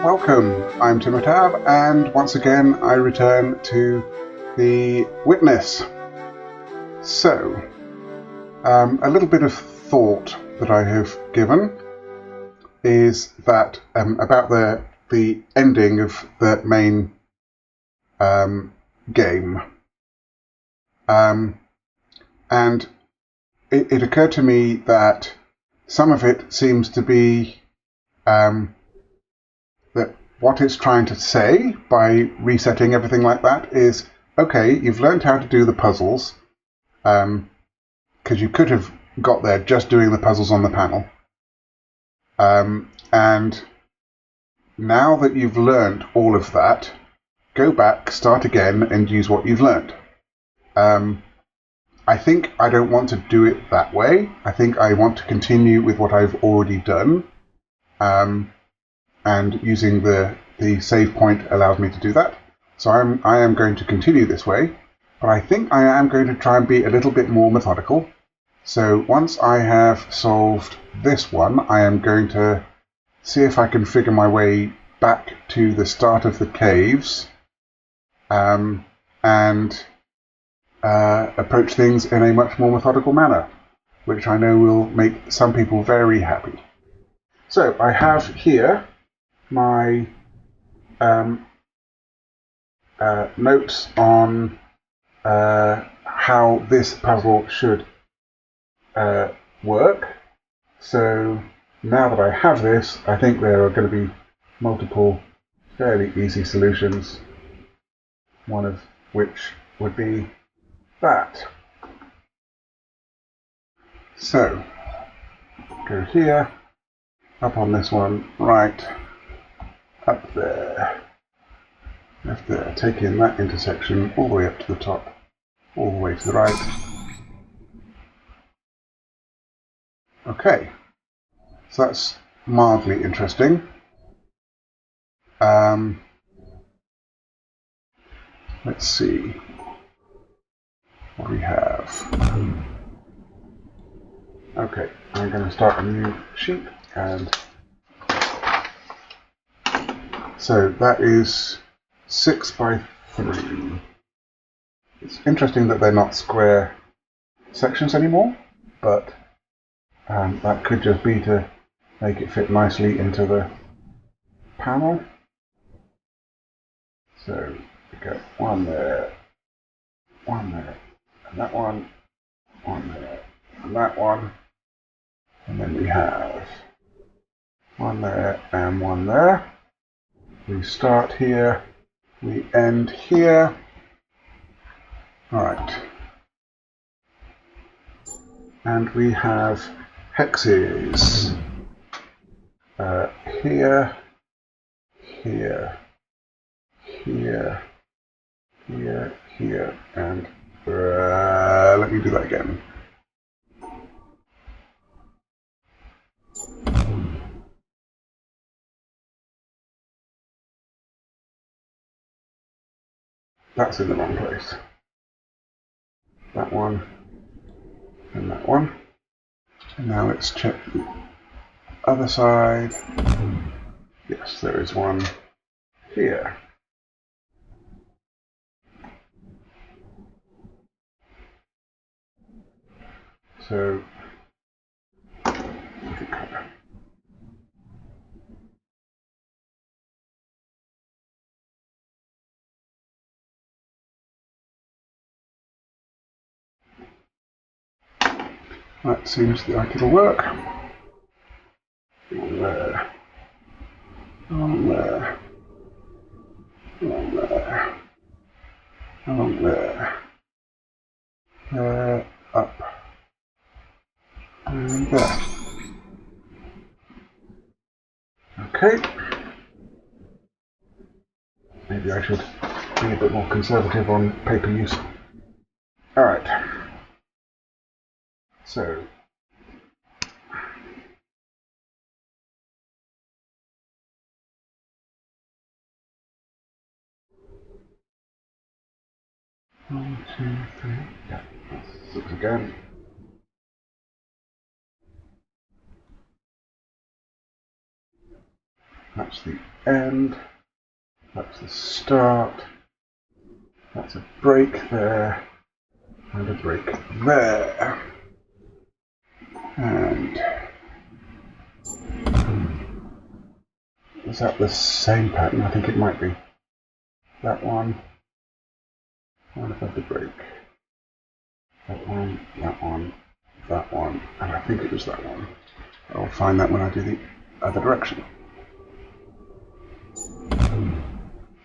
Welcome, I'm Timotab, and once again I return to the Witness. So, a little bit of thought that I have given is that about the ending of the main game. And it occurred to me that some of it seems to be that what it's trying to say by resetting everything like that is, okay, you've learned how to do the puzzles, because you could have got there just doing the puzzles on the panel. And now that you've learned all of that, go back, start again, and use what you've learned. I think I don't want to do it that way. I think I want to continue with what I've already done. And using the save point allows me to do that. So I am going to continue this way, but I think I am going to try and be a little bit more methodical. So once I have solved this one, I am going to see if I can figure my way back to the start of the caves, and approach things in a much more methodical manner, which I know will make some people very happy. So I have here my notes on how this puzzle should work. So now that I have this, I think there are going to be multiple fairly easy solutions, one of which would be that. So go here, up on this one, right, up there, left there, take in that intersection all the way up to the top, all the way to the right. Okay, so that's mildly interesting. Let's see what we have. Okay, I'm going to start a new sheet, and so that is 6 by 3. It's interesting that they're not square sections anymore, but that could just be to make it fit nicely into the panel. So we got one there, and that one there, and that one, and then we have one there and one there. We start here, we end here. Alright. And we have hexes. Here, here, here, here, here, and let me do that again. That's in the wrong place. That one, and that one. And now let's check the other side. Yes, there is one here. So, that seems like it'll work. Along there, along there, along there, along there, up, and there. Okay. Maybe I should be a bit more conservative on paper use. Alright. So, one, two, three, yeah, that's 6 again. That's the end. That's the start. That's a break there. And a break there. And is that the same pattern? I think it might be. That one. And above the break. That one, that one, that one, and I think it was that one. I'll find that when I do the other direction.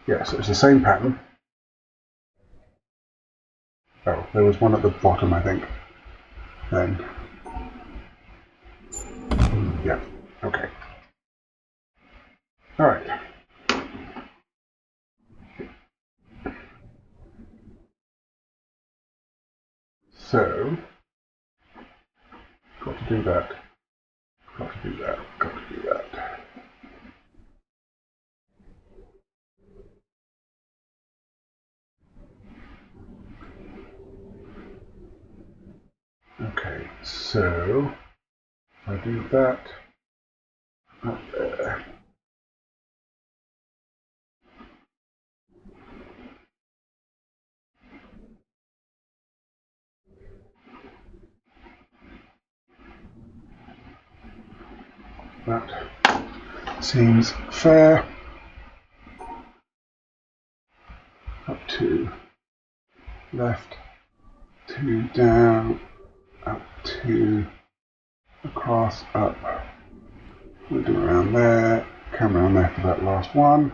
Yeah, so it's the same pattern. Oh, there was one at the bottom, I think. Then. Yeah, okay. Alright. So, got to do that. Got to do that. Got to do that. Okay, so I do that up there. That seems fair. Up to left, 2 down, up 2 across, up. We'll do around there, come around there for that last one.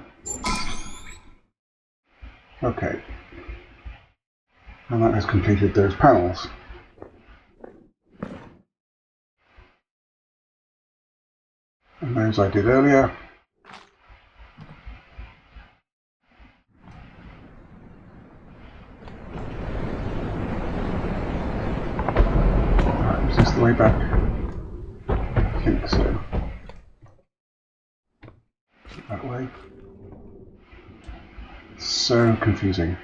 Okay. And that has completed those panels. And those I did earlier. Right, is this the way back? I think so. That way. So confusing.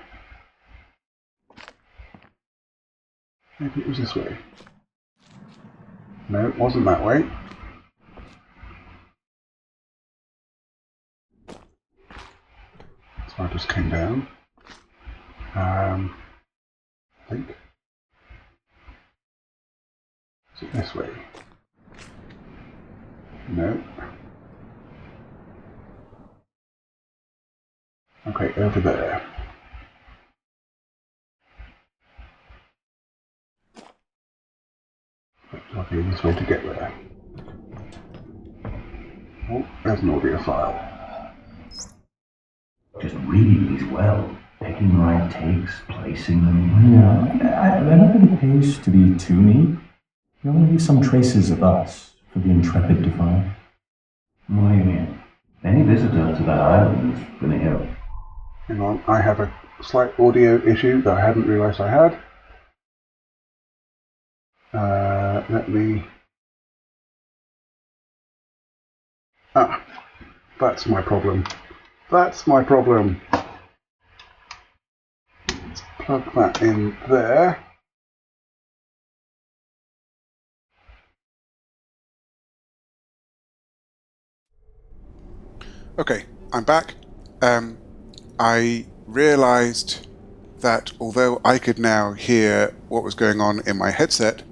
Maybe it was this way. No, it wasn't that way. So I just came down. I think. Is it this way? No. Okay, over there. Okay, this way to get there. Oh, there's an audio file. Just reading these well, picking the right takes, placing them. Yeah, I don't think it pays to be too neat. There will be some traces of us for the intrepid to find. What do you mean? Any visitor to that island is going to hear. Hang on, I have a slight audio issue that I hadn't realised I had. Let me... Ah, that's my problem. That's my problem. Let's plug that in there. Okay, I'm back. I realised that although I could now hear what was going on in my headset,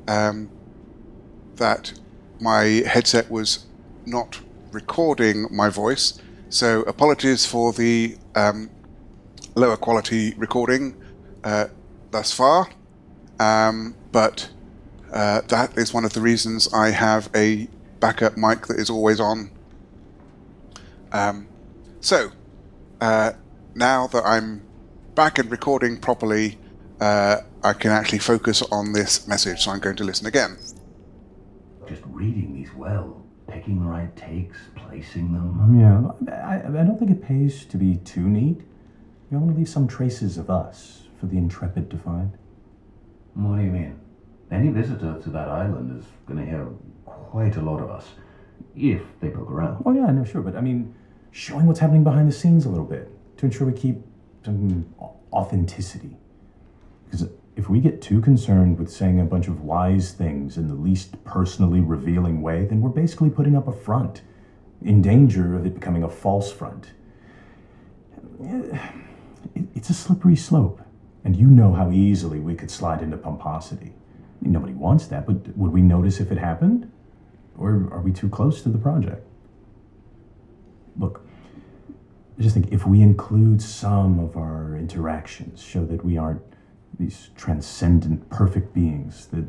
that my headset was not recording my voice. So apologies for the lower quality recording thus far, but that is one of the reasons I have a backup mic that is always on. So now that I'm back and recording properly, I can actually focus on this message, so I'm going to listen again. Just reading these well, picking the right takes, placing them. Yeah, I don't think it pays to be too neat. You want to leave some traces of us for the intrepid to find. What do you mean? Any visitor to that island is going to hear quite a lot of us, if they poke around. Oh yeah, no, sure, but I mean, showing what's happening behind the scenes a little bit to ensure we keep some authenticity. Because if we get too concerned with saying a bunch of wise things in the least personally revealing way, then we're basically putting up a front. in danger of it becoming a false front. It's a slippery slope, and you know how easily we could slide into pomposity. I mean, nobody wants that, but would we notice if it happened? Or are we too close to the project? Look, I just think if we include some of our interactions, show that we aren't these transcendent, perfect beings, that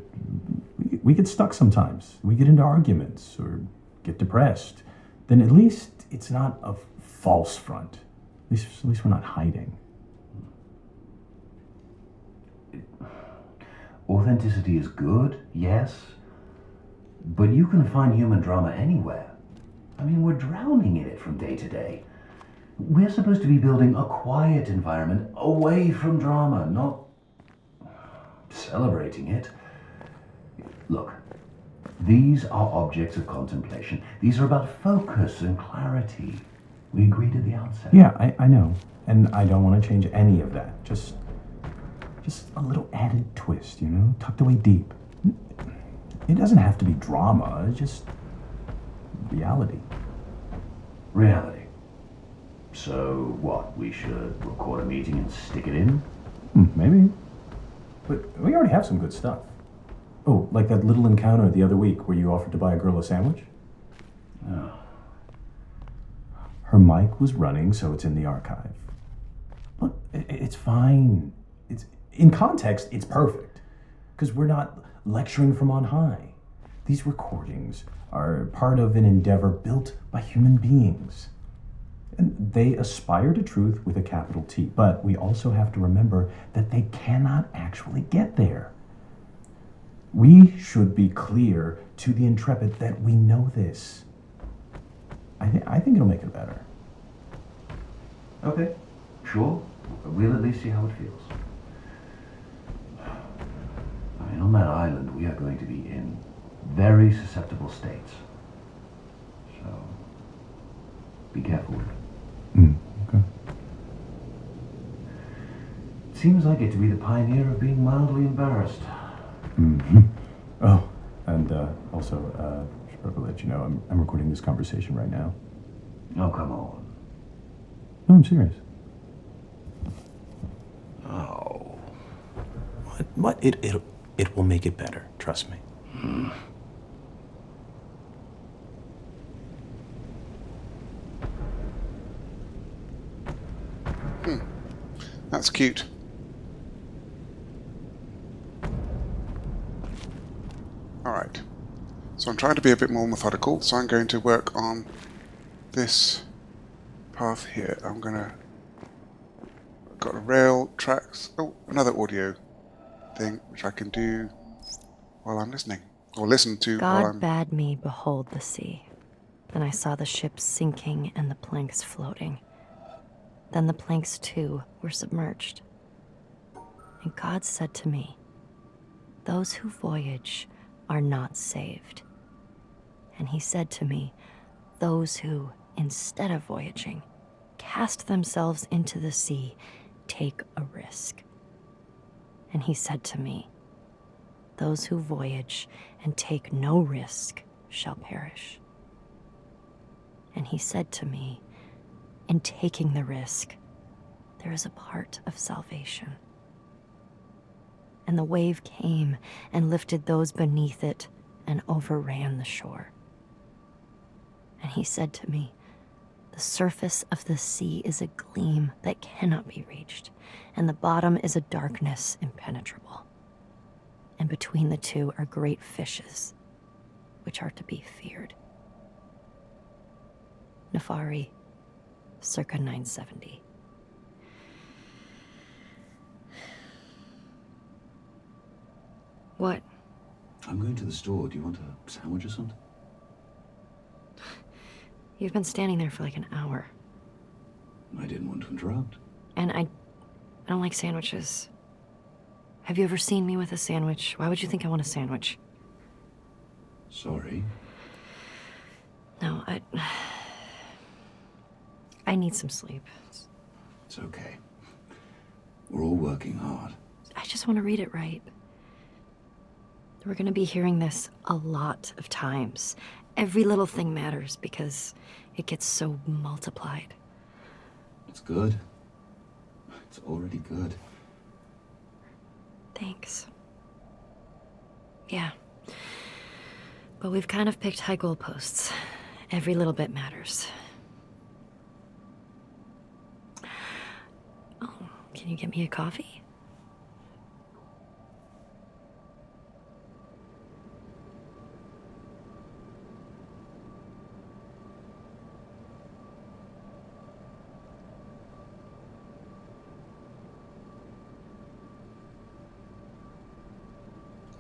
we get stuck sometimes. We get into arguments or get depressed. Then at least it's not a false front. At least we're not hiding. Authenticity is good, yes, but you can find human drama anywhere. I mean, we're drowning in it from day to day. We're supposed to be building a quiet environment away from drama, not celebrating it. Look, these are objects of contemplation. These are about focus and clarity. We agreed at the outset. Yeah, I know. And I don't want to change any of that. Just a little added twist, tucked away deep. It doesn't have to be drama, it's just reality. Reality. So what, we should record a meeting and stick it in? Maybe. But we already have some good stuff. Oh, like that little encounter the other week where you offered to buy a girl a sandwich? Oh. Her mic was running, so it's in the archive. Look, it's fine. In context, it's perfect. Because we're not lecturing from on high. These recordings are part of an endeavor built by human beings. And they aspire to truth with a capital T. But we also have to remember that they cannot actually get there. We should be clear to the intrepid that we know this. I think it'll make it better. Okay, sure. We'll at least see how it feels. I mean, on that island, we are going to be in very susceptible states. So, be careful with it. Okay. Seems like it to be the pioneer of being mildly embarrassed. Mm-hmm. Oh, and also, should probably let you know, I'm recording this conversation right now. Oh, come on. No, I'm serious. Oh. What? It will make it better. Trust me. That's cute. Alright. So I'm trying to be a bit more methodical, so I'm going to work on this path here. I've got a rail tracks. Oh, another audio thing which I can do while I'm listening. Or listen to while I'm... God bade me behold the sea. Then I saw the ships sinking and the planks floating. Then the planks too were submerged. And God said to me, "Those who voyage are not saved." And he said to me, "Those who, instead of voyaging, cast themselves into the sea, take a risk." And he said to me, "Those who voyage and take no risk shall perish." And he said to me, "In taking the risk, there is a part of salvation." And the wave came and lifted those beneath it and overran the shore. And he said to me, "The surface of the sea is a gleam that cannot be reached, and the bottom is a darkness impenetrable. And between the two are great fishes, which are to be feared." Nefari, circa 970. What? I'm going to the store. Do you want a sandwich or something? You've been standing there for like an hour. I didn't want to interrupt. And I don't like sandwiches. Have you ever seen me with a sandwich? Why would you think I want a sandwich? Sorry. No, I need some sleep. It's okay. We're all working hard. I just want to read it right. We're gonna be hearing this a lot of times. Every little thing matters because it gets so multiplied. It's good. It's already good. Thanks. Yeah. But we've kind of picked high goalposts. Every little bit matters. Oh, can you get me a coffee?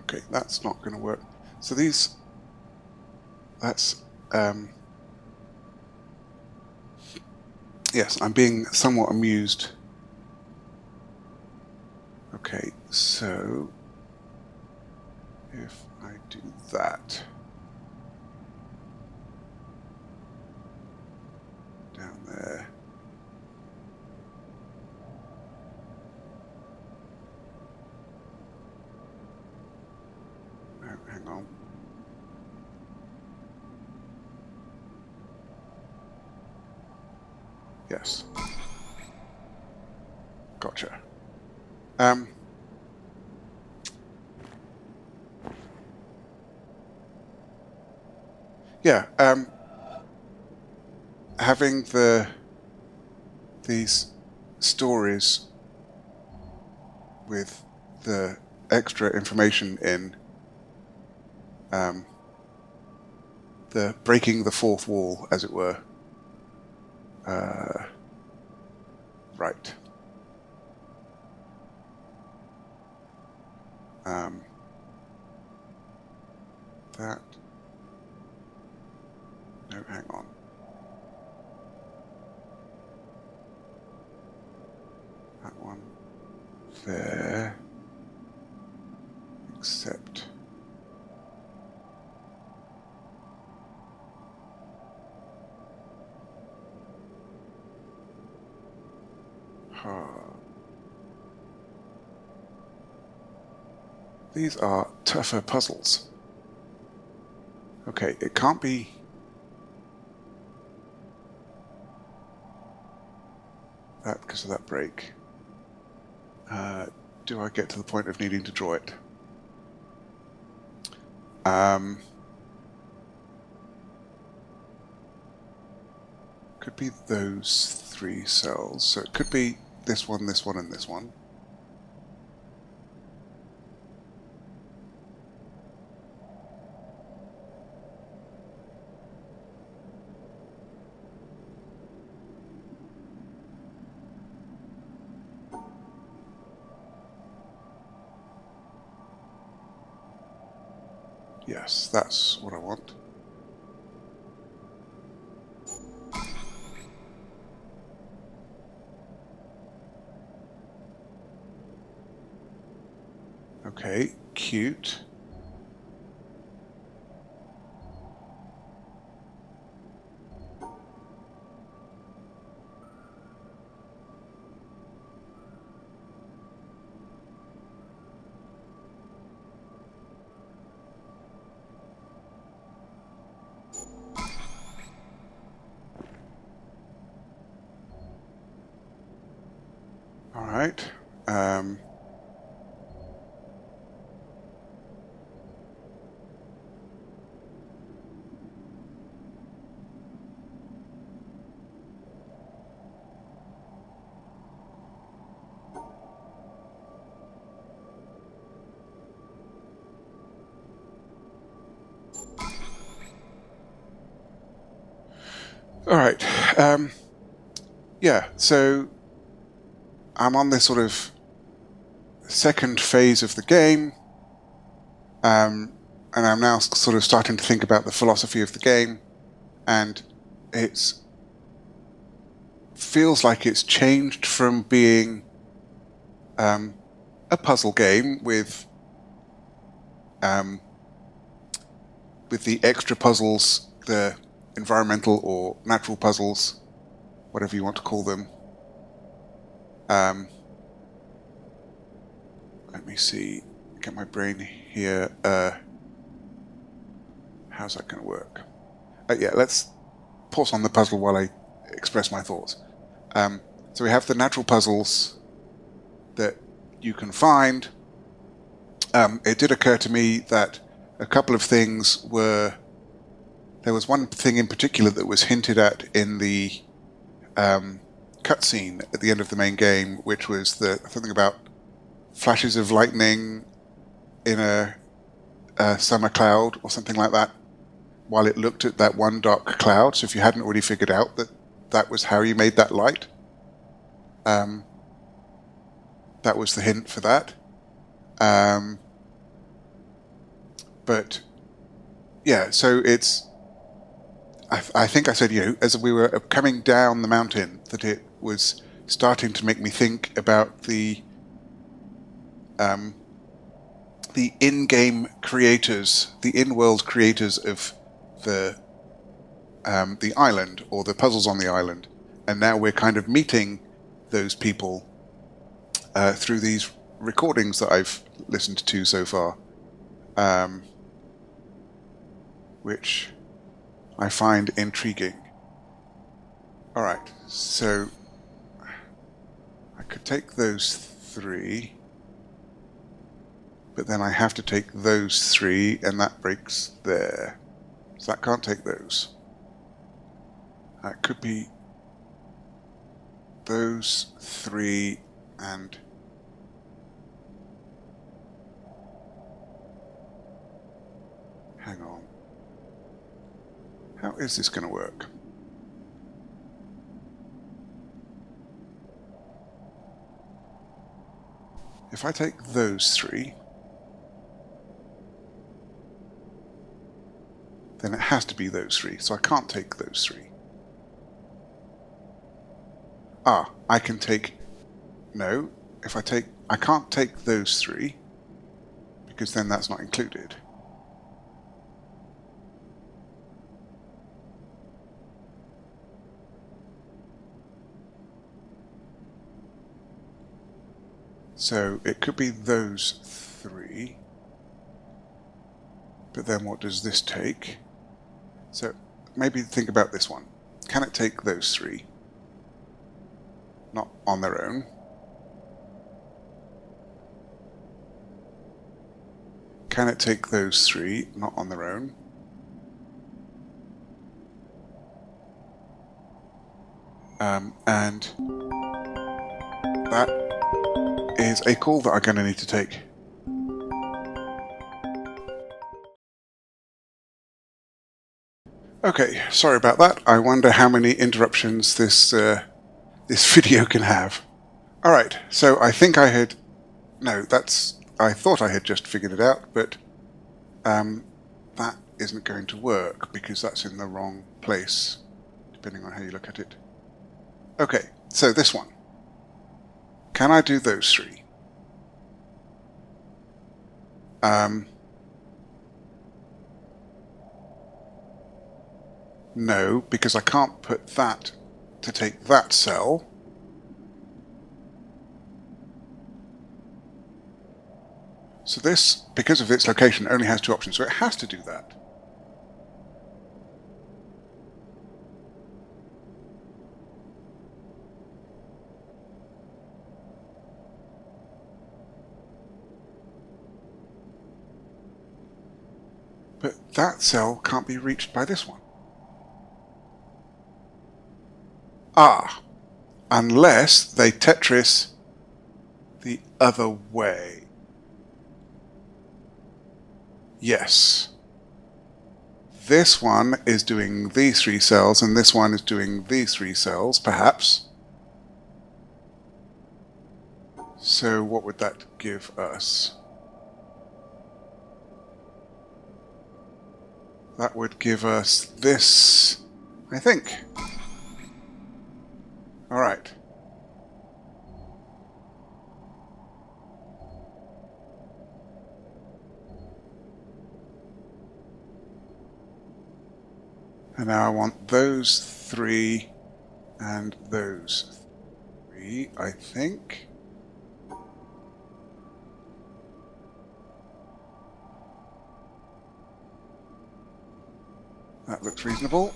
Okay, that's not going to work. So that's, yes, I'm being somewhat amused. Okay, so if I do that down there, no, hang on. Yes. Gotcha. Yeah, having these stories with the extra information in, the breaking the fourth wall, as it were. Right. That. No, hang on. That one there. Except. These are tougher puzzles. Okay, it can't be that because of that break. Do I get to the point of needing to draw it? Could be those three cells. So it could be this one, and this one. Yes, that's what I want. Okay, cute. All right. All right. Yeah, so I'm on this sort of second phase of the game, and I'm now sort of starting to think about the philosophy of the game, and it feels like it's changed from being a puzzle game with the extra puzzles, the environmental or natural puzzles, whatever you want to call them. Let me see. get my brain here. How's that going to work? Yeah, let's pause on the puzzle while I express my thoughts. So we have the natural puzzles that you can find. It did occur to me that a couple of things were... There was one thing in particular that was hinted at in the cutscene at the end of the main game, which was something about flashes of lightning in a summer cloud or something like that, while it looked at that one dark cloud. So if you hadn't already figured out that that was how you made that light, that was the hint for that. But yeah, so it's... I think I said, as we were coming down the mountain, that it was starting to make me think about the in-game creators, the in-world creators of the island, or the puzzles on the island. And now we're kind of meeting those people through these recordings that I've listened to so far, which I find intriguing. Alright, so I could take those 3, but then I have to take those 3, and that breaks there. So that can't take those. That could be those 3 and... Hang on. How is this going to work? If I take those 3, then it has to be those 3, so I can't take those 3. I can take... No, if I can't take those 3, because then that's not included. So it could be those 3, but then what does this take? So maybe think about this one. Can it take those 3? Not on their own. Can it take those 3? Not on their own. And that is a call that I'm going to need to take. Okay, sorry about that. I wonder how many interruptions this video can have. Alright, so I think I had... No, I thought I had just figured it out, but that isn't going to work because that's in the wrong place, depending on how you look at it. Okay, so this one. Can I do those 3? No, because I can't put that to take that cell. So this, because of its location, only has 2 options, so it has to do that. But that cell can't be reached by this one. Unless they Tetris the other way. Yes. This one is doing these 3 cells, and this one is doing these 3 cells, perhaps. So what would that give us? That would give us this, I think. Alright. And now I want those 3 and those 3, I think. That looks reasonable.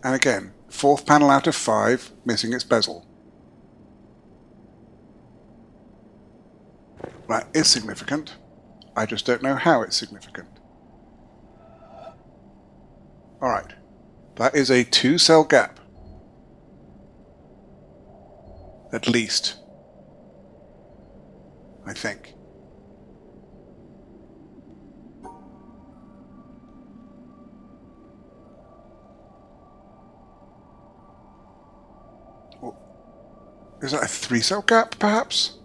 And again, 4th panel out of 5, missing its bezel. That is significant. I just don't know how it's significant. Alright. That is a 2-cell gap. At least. I think. Is that a 3-cell gap, perhaps?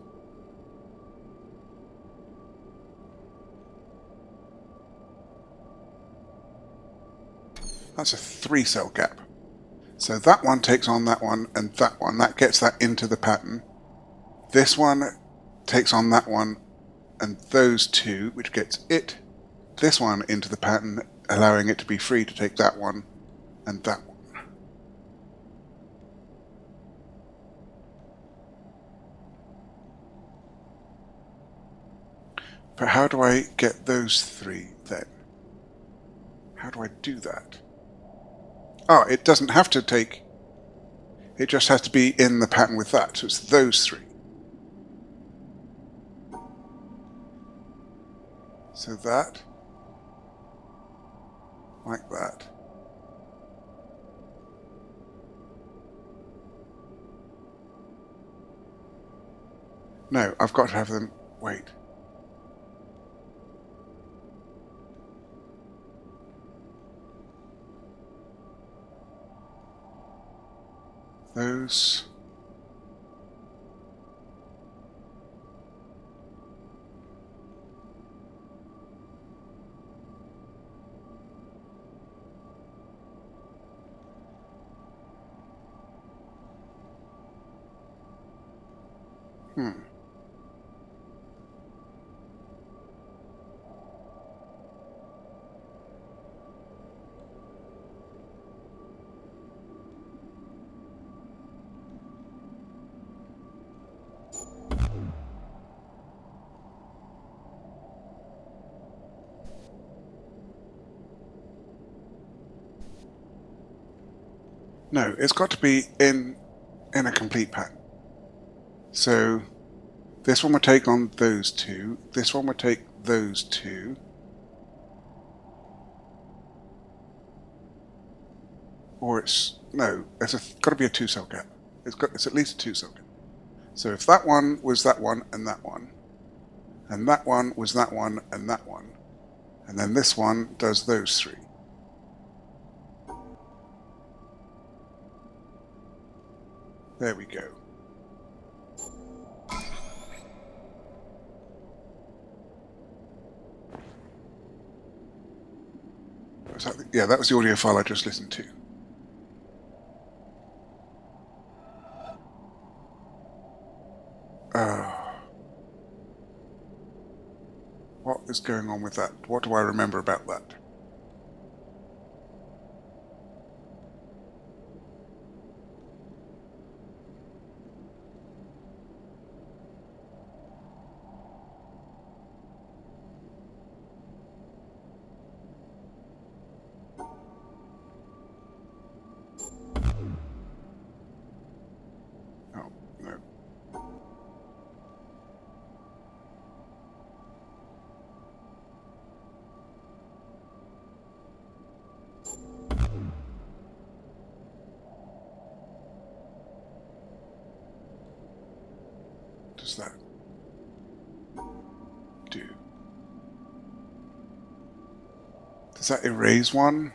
That's a 3-cell gap. So that one takes on that one and that one. That gets that into the pattern. This one takes on that one and those two, which gets it, this one, into the pattern, allowing it to be free to take that one and that one. But how do I get those 3 then? How do I do that? Oh, it doesn't have to take... It just has to be in the pattern with that, so it's those 3. So that, like that. No, I've got to have them... Wait. Those... No, it's got to be in a complete pattern. So this one would take on those 2. This one would take those 2. Or it's... No, it's got to be a 2-cell gap. It's at least a 2-cell gap. So if that one was that one, and that one was that one, and that one, and then this one does those 3. There we go. Yeah, that was the audio file I just listened to. What is going on with that? What do I remember about that? Oh, no. Does that do? Does that erase one?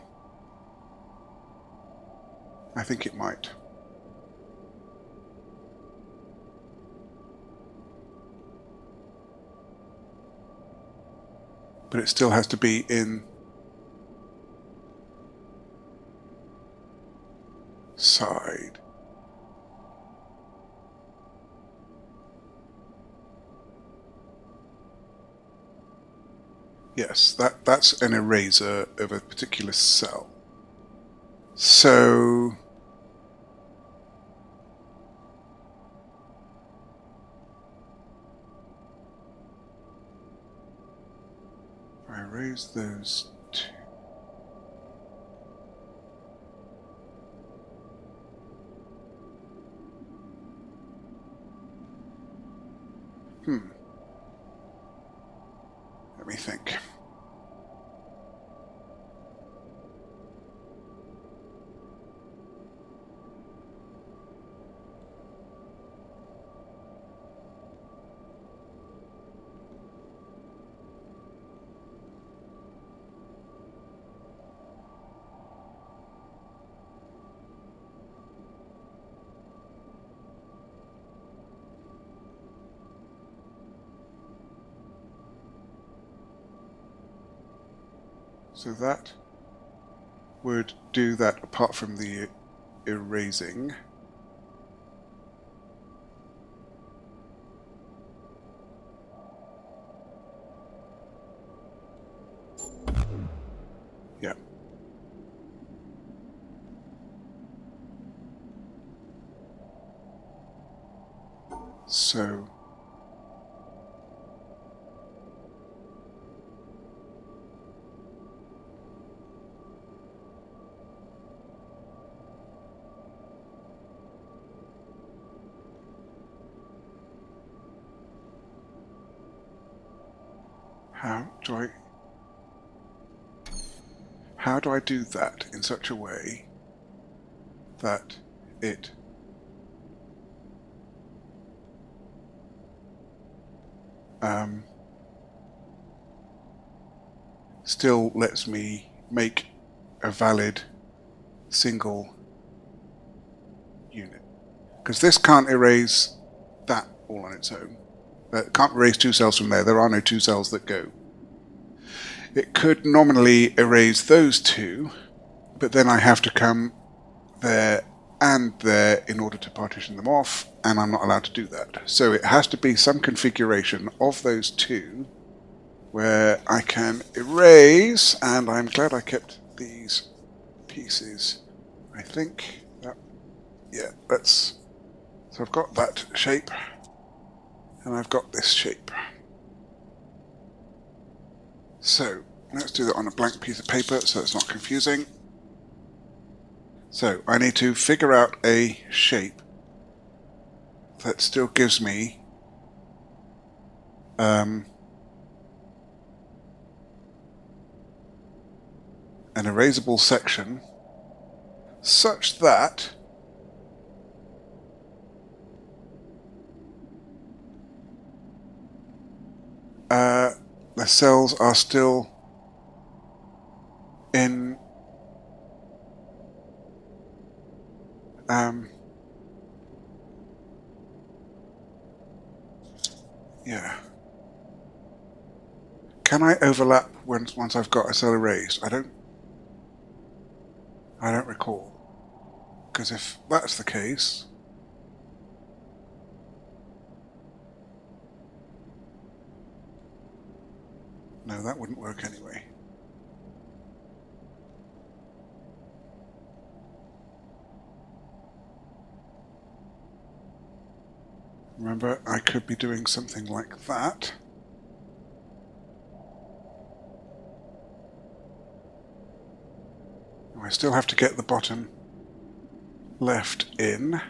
I think it might. But it still has to be in side. Yes, that's an eraser of a particular cell. So I erase those 2. Let me think. So that would do that apart from the erasing. Yeah. So how do I do that in such a way that it still lets me make a valid single unit? Because this can't erase that all on its own. It can't erase two cells from there. There are no two cells that go. It could nominally erase those two, but then I have to come there and there in order to partition them off, and I'm not allowed to do that. So it has to be some configuration of those two where I can erase, and I'm glad I kept these pieces. I think that, yeah, so I've got that shape, and I've got this shape. So let's do that on a blank piece of paper so it's not confusing. So I need to figure out a shape that still gives me an erasable section such that the cells are still in yeah. Can I overlap once I've got a cell erased? I don't recall. Because if that's the case, no, that wouldn't work anyway. Remember, I could be doing something like that. I still have to get the bottom left in.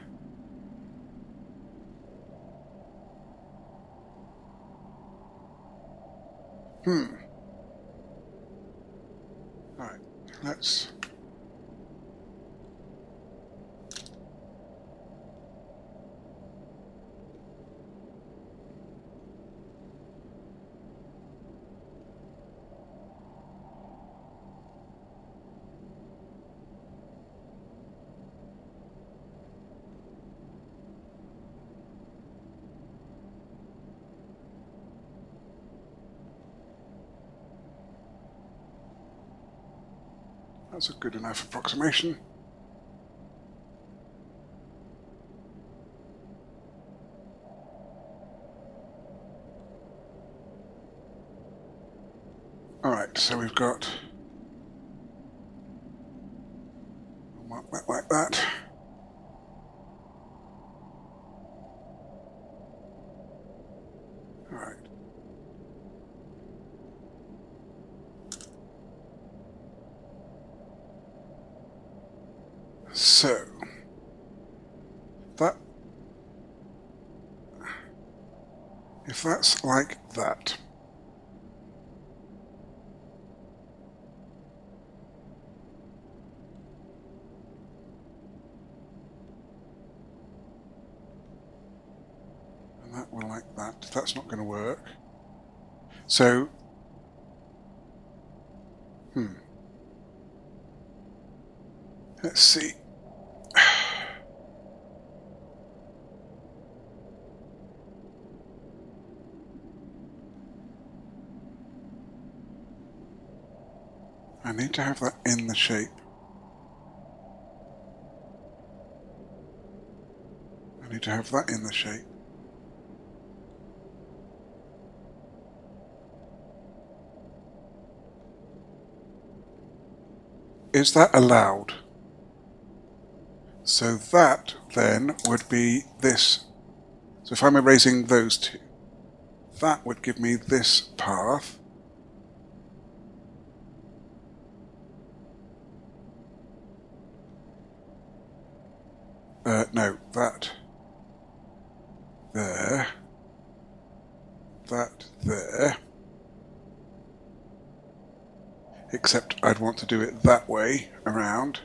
Alright, let's... That's a good enough approximation. Alright, so we've got like that. Alright. So that If that's like that, and that one like that, that's not going to work. So, let's see. I need to have that in the shape. I need to have that in the shape. Is that allowed? So that then would be this. So if I'm erasing those two, that would give me this path. No, that there, that there. Except I'd want to do it that way around.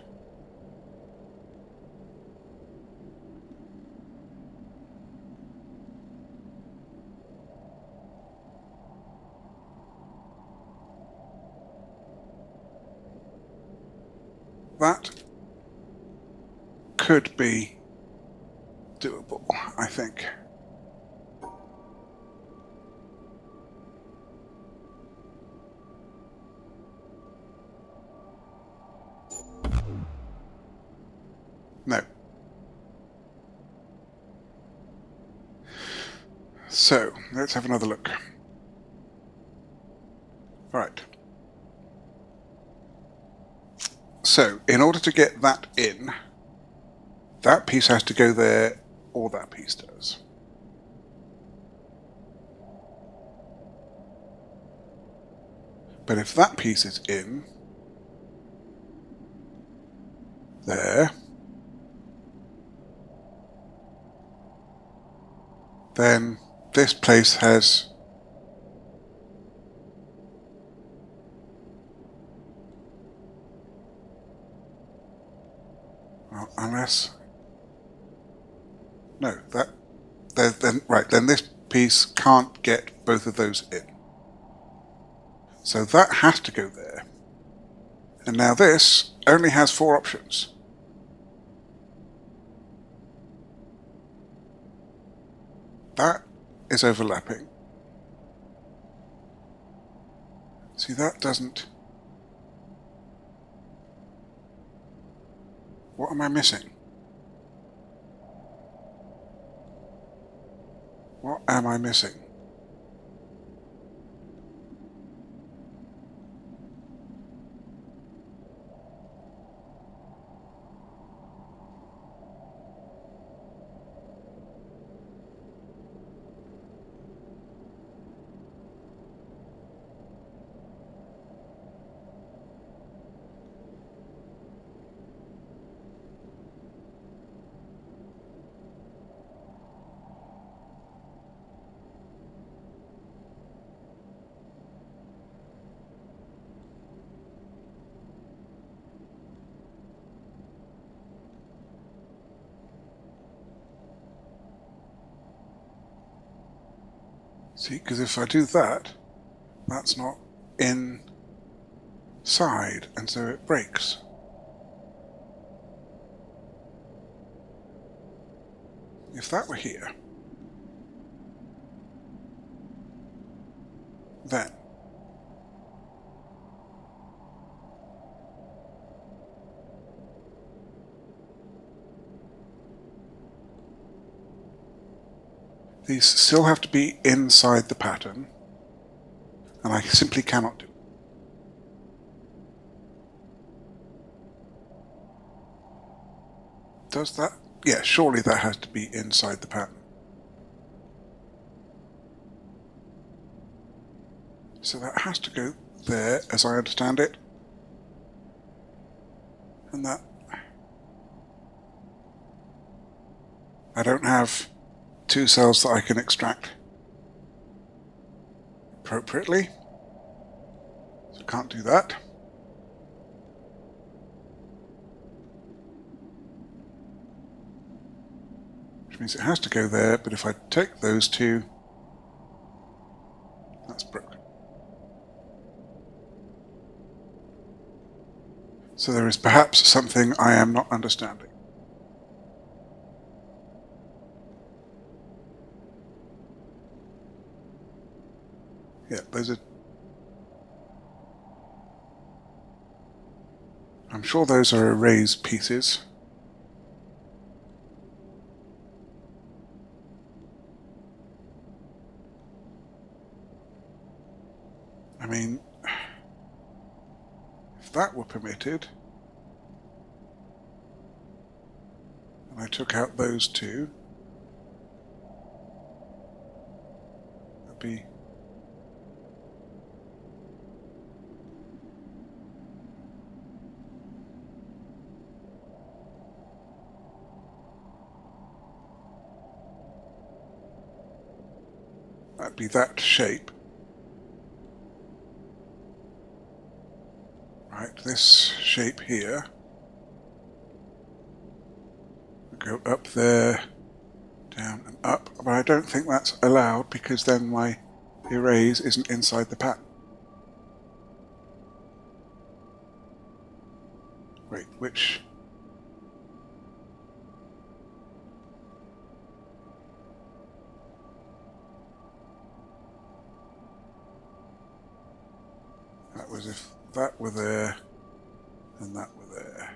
That could be doable, I think. No. So, let's have another look. Right. So, in order to get that in, that piece has to go there, or that piece does. But if that piece is in, there, then this place has well, unless no, that then right, then this piece can't get both of those in. So that has to go there. And now this only has 4 options. That is overlapping. See, that doesn't... What am I missing? What am I missing? See, because if I do that, that's not inside, and so it breaks. If that were here, then these still have to be inside the pattern, and I simply cannot do it. Does that? Yeah, surely that has to be inside the pattern. So that has to go there, as I understand it. And that... I don't have 2 cells that I can extract. appropriately. So I can't do that. Which means it has to go there, but if I take those two, that's broken. So there is perhaps something I am not understanding. Yeah, those are... I'm sure those are erased pieces. I mean, if that were permitted, and I took out those two, that'd be... that'd be that shape. Right, this shape here would go up there, down and up, but I don't think that's allowed because then my erase isn't inside the pattern. Wait, which... That was if that were there, and that were there.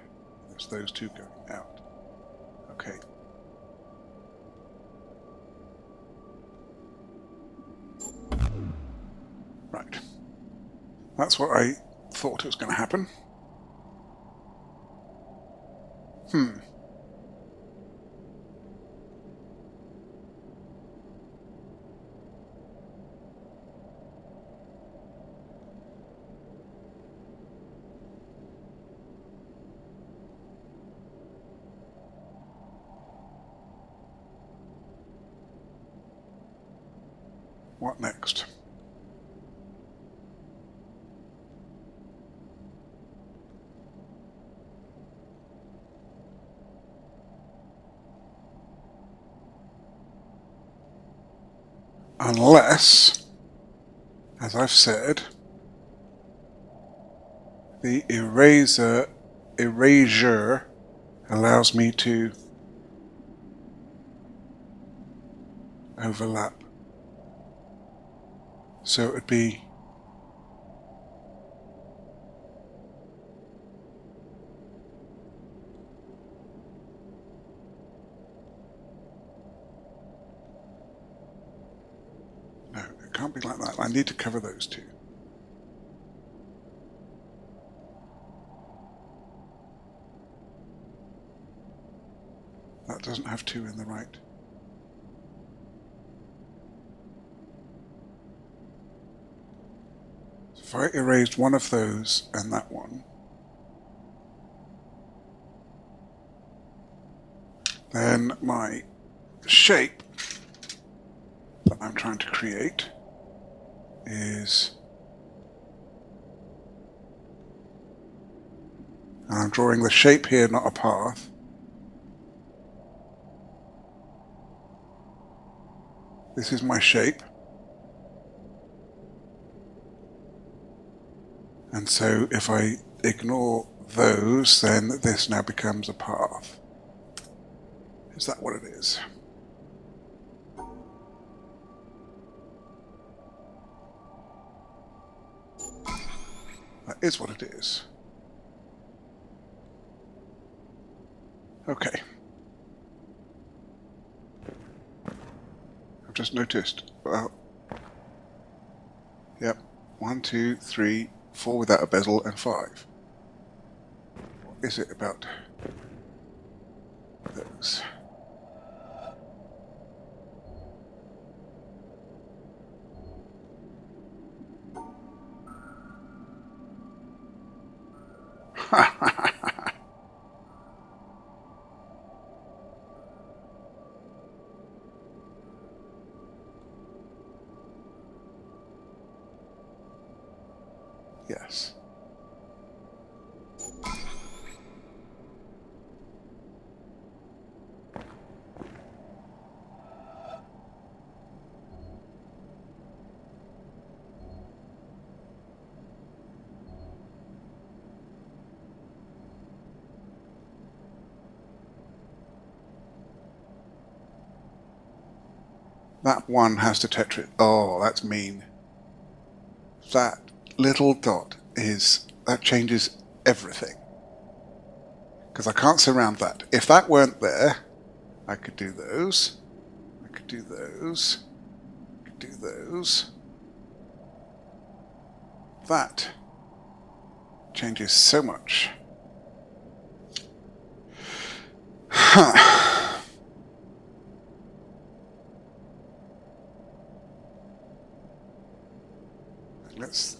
It's those two going out. Okay. Right. That's what I thought was going to happen. What next? Unless, as I've said, the erasure allows me to overlap. So it would be no, it can't be like that. I need to cover those two. That doesn't have two in the right. So if I erased one of those and that one, then my shape that I'm trying to create is... and I'm drawing the shape here, not a path. This is my shape. And so if I ignore those, then this now becomes a path. Is that what it is? That is what it is. Okay. I've just noticed. Well, yep. 1, 2, 3, 4 without a bezel, and 5. What is it about those? Yes. That one has to Tetris. Oh, that's mean. That little dot that changes everything. Because I can't surround that. If that weren't there, I could do those. I could do those. I could do those. That changes so much. Huh. Let's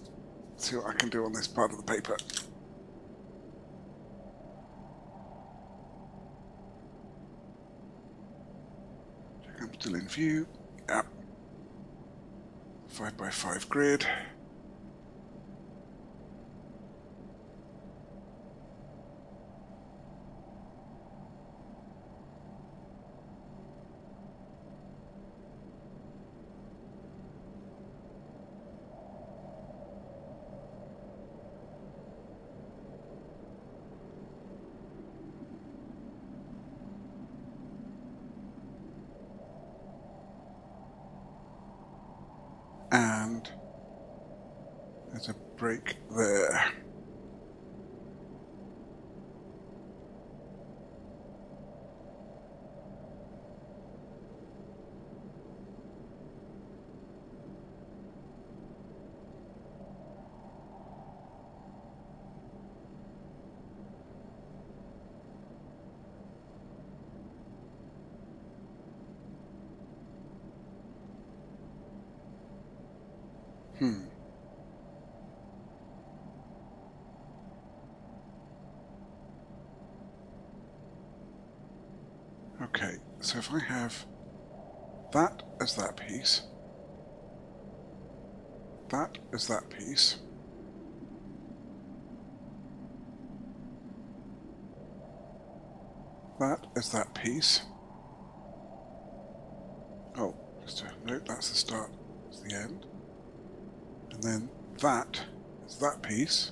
see what I can do on this part of the paper. Check I'm still in view. Yep. 5x5 grid. And there's a break there. Okay, so if I have that as that piece, that as that piece, that as that piece. Oh, just a note, that's the start, that's the end. And then that is that piece.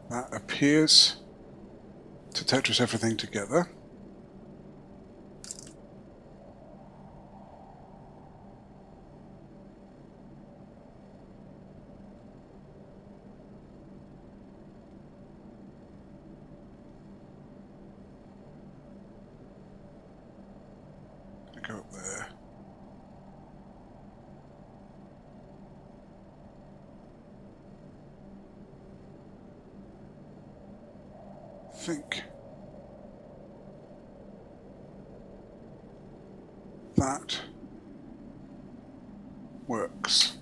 That appears to Tetris everything together. Go up there. Think that works.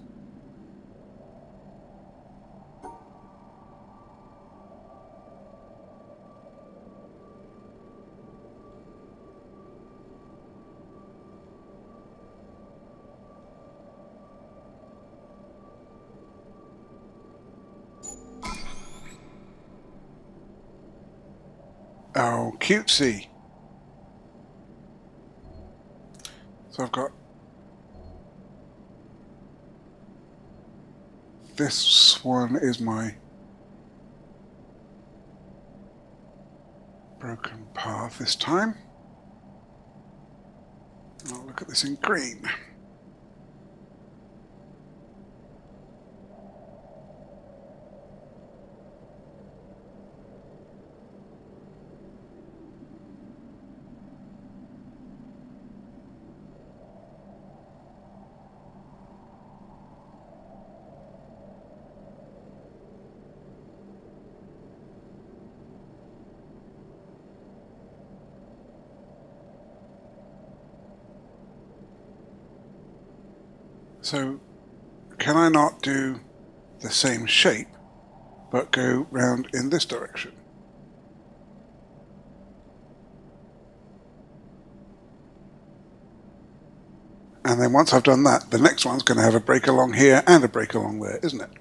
Oh, cutesy. So I've got this one is my broken path this time. And I'll look at this in green. So, can I not do the same shape, but go round in this direction? And then once I've done that, the next one's going to have a break along here and a break along there, isn't it?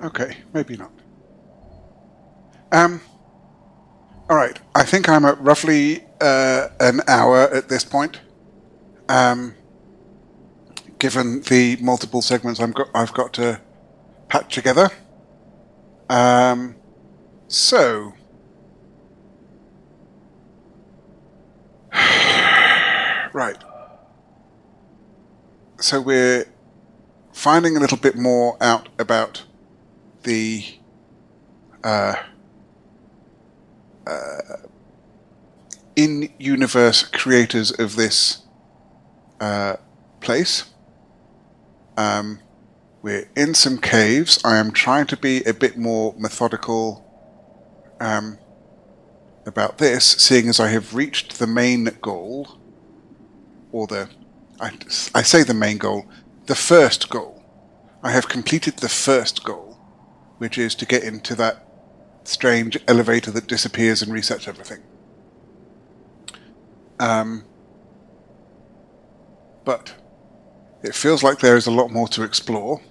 Okay, maybe not. All right, I think I'm at roughly an hour at this point. Given the multiple segments I've got to patch together. So right. So we're finding a little bit more out about the in-universe creators of this place. We're in some caves. I am trying to be a bit more methodical about this, seeing as I have reached the main goal, or I say the main goal, the first goal. I have completed the first goal, which is to get into that strange elevator that disappears and resets everything. But it feels like there is a lot more to explore.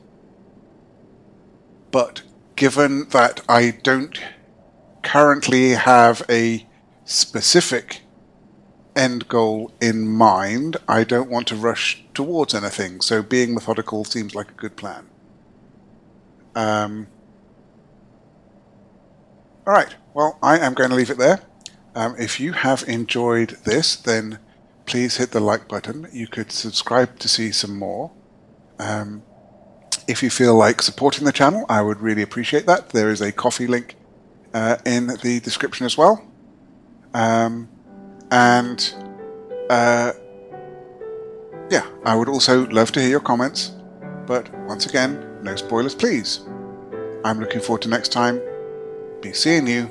But given that I don't currently have a specific end goal in mind, I don't want to rush towards anything, so being methodical seems like a good plan. Alright, well, I am going to leave it there. If you have enjoyed this, then please hit the like button. You could subscribe to see some more. If you feel like supporting the channel, I would really appreciate that. There is a coffee link in the description as well. Yeah, I would also love to hear your comments. But once again, no spoilers, please. I'm looking forward to next time. Be seeing you.